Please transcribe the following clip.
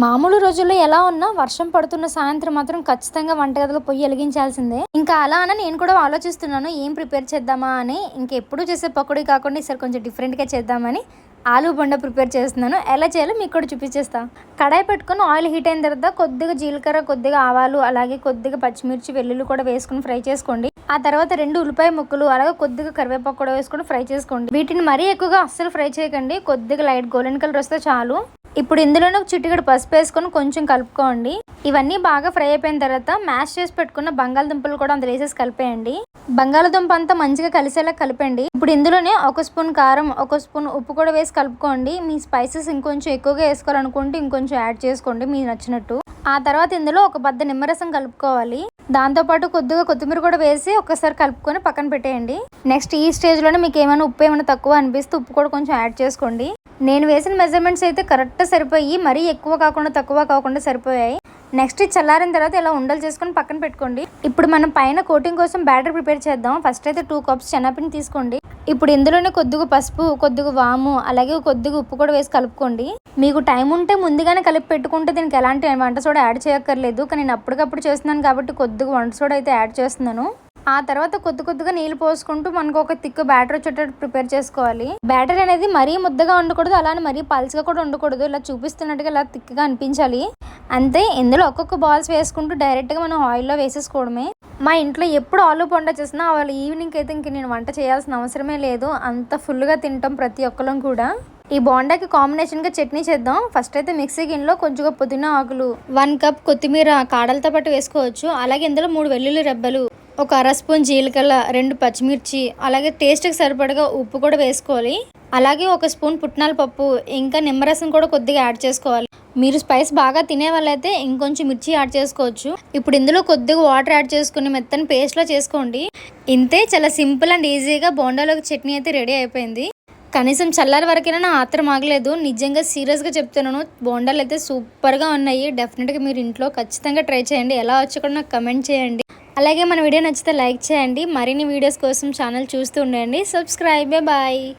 మామూలు రోజుల్లో ఎలా ఉన్నా వర్షం పడుతున్న సాయంత్రం మాత్రం ఖచ్చితంగా వంటగదిలో పొయ్యి వెలిగించాల్సిందే. ఇంకా అలా అని నేను కూడా ఆలోచిస్తున్నాను ఏం ప్రిపేర్ చేద్దామా అని. ఇంకెప్పుడు చేసే పకోడీ కాకుండా ఈసారి కొంచెం డిఫరెంట్గా చేద్దామని ఆలూ బొండ ప్రిపేర్ చేస్తున్నాను. ఎలా చేయాలో మీకు కూడా చూపించేస్తా. కడాయి పెట్టుకుని ఆయిల్ హీట్ అయిన తర్వాత కొద్దిగా జీలకర్ర, కొద్దిగా ఆవాలు, అలాగే కొద్దిగా పచ్చిమిర్చి, వెల్లుల్లి కూడా వేసుకుని ఫ్రై చేసుకోండి. ఆ తర్వాత 2 ఉల్లిపాయ ముక్కలు, అలాగే కొద్దిగా కరివేపాకు కూడా వేసుకుని ఫ్రై చేసుకోండి. వీటిని మరీ ఎక్కువగా అస్సలు ఫ్రై చేయకండి, కొద్దిగా లైట్ గోల్డెన్ కలర్ వస్తే చాలు. ఇప్పుడు ఇందులోనే ఒక చిటికెడు పసుపు వేసుకొని కొంచెం కలుపుకోండి. ఇవన్నీ బాగా ఫ్రై అయిపోయిన తర్వాత మ్యాష్ చేసి పెట్టుకున్న బంగాళదుంపలు కూడా అందులో వేసేసి కలిపేయండి. బంగాళదుంప అంతా మంచిగా కలిసేలా కలిపండి. ఇప్పుడు ఇందులోనే 1 స్పూన్ కారం, 1 స్పూన్ ఉప్పు కూడా వేసి కలుపుకోండి. మీ స్పైసెస్ ఇంకొంచెం ఎక్కువగా వేసుకోవాలనుకుంటే ఇంకొంచెం యాడ్ చేసుకోండి మీకు నచ్చినట్టు. ఆ తర్వాత ఇందులో ఒక బద్ద నిమ్మరసం కలుపుకోవాలి. దాంతోపాటు కొద్దిగా కొత్తిమీర కూడా వేసి ఒకసారి కలుపుకొని పక్కన పెట్టేయండి. నెక్స్ట్ ఈ స్టేజ్లోనే మీకు ఏమైనా ఉప్పు ఏమైనా తక్కువ అనిపిస్తే ఉప్పు కూడా కొంచెం యాడ్ చేసుకోండి. నేను వేసిన మెజర్మెంట్స్ అయితే కరెక్ట్ సరిపోయి, మరీ ఎక్కువ కాకుండా తక్కువ కాకుండా సరిపోయాయి. నెక్స్ట్ చల్లారిన తర్వాత ఇలా ఉండలు చేసుకొని పక్కన పెట్టుకోండి. ఇప్పుడు మనం పైన కోటింగ్ కోసం బ్యాటర్ ప్రిపేర్ చేద్దాం. ఫస్ట్ అయితే 2 కప్స్ శనగపిండి తీసుకోండి. ఇప్పుడు ఇందులోనే కొద్దిగా పసుపు, కొద్దిగా వాము, అలాగే కొద్దిగా ఉప్పు కూడా వేసి కలుపుకోండి. మీకు టైం ఉంటే ముందుగానే కలిపి పెట్టుకుంటే దీనికి ఎలాంటి వంట సోడా యాడ్ చేయక్కర్లేదు. కానీ నేను అప్పటికప్పుడు చేస్తున్నాను కాబట్టి కొద్దిగా వంట సోడా అయితే యాడ్ చేస్తున్నాను. ఆ తర్వాత కొద్దిగా నీళ్ళు పోసుకుంటూ మనకు ఒక థిక్ బ్యాటర్ వచ్చేటట్టు ప్రిపేర్ చేసుకోవాలి. బ్యాటర్ అనేది మరీ ముద్దగా ఉండకూడదు, అలానే మరీ పల్చగా కూడా ఉండకూడదు. ఇలా చూపిస్తున్నట్టుగా ఇలా థిక్గా అనిపించాలి అంతే. ఇందులో ఒక్కొక్క బాల్స్ వేసుకుంటూ డైరెక్ట్గా మనం ఆయిల్లో వేసేసుకోవడమే. మా ఇంట్లో ఎప్పుడు ఆలూ బొండా చేసినా వాళ్ళు ఈవినింగ్ అయితే ఇంక నేను వంట చేయాల్సిన అవసరమే లేదు. అంత ఫుల్గా తింటాం ప్రతి ఒక్కరం కూడా. ఈ బోండాకి కాంబినేషన్గా చట్నీ చేద్దాం. ఫస్ట్ అయితే మిక్సీ గిన్నెలో కొంచెంగా పుదీనా ఆకులు, 1 కప్ కొత్తిమీర కాడలతో పాటు వేసుకోవచ్చు. అలాగే ఇందులో 3 వెల్లుల్లి రెబ్బలు, ఒక 1/2 స్పూన్ జీలకర్ర, 2 పచ్చిమిర్చి, అలాగే టేస్ట్కి సరిపడగా ఉప్పు కూడా వేసుకోవాలి. అలాగే 1 స్పూన్ పుట్నాల పప్పు, ఇంకా నిమ్మరసం కూడా కొద్దిగా యాడ్ చేసుకోవాలి. మీరు స్పైస్ బాగా తినే వాళ్ళైతే ఇంకొంచెం మిర్చి యాడ్ చేసుకోవచ్చు. ఇప్పుడు ఇందులో కొద్దిగా వాటర్ యాడ్ చేసుకుని మెత్తని పేస్ట్లా చేసుకోండి. ఇంతే, చాలా సింపుల్ అండ్ ఈజీగా బోండాలోకి చట్నీ అయితే రెడీ అయిపోయింది. కనీసం చల్లారి వరకైనా నా ఆత్రం ఆగలేదు. నిజంగా సీరియస్గా చెప్తున్నాను, బోండాలు అయితే సూపర్గా ఉన్నాయి. డెఫినెట్గా మీరు ఇంట్లో ఖచ్చితంగా ట్రై చేయండి. ఎలా వచ్చి కూడా నాకు కమెంట్ చేయండి. అలాగే మన వీడియో నచ్చితే లైక్ చేయండి. మరిన్ని వీడియోస్ కోసం ఛానల్ చూస్తూ ఉండండి. సబ్స్క్రైబ్. బాయ్.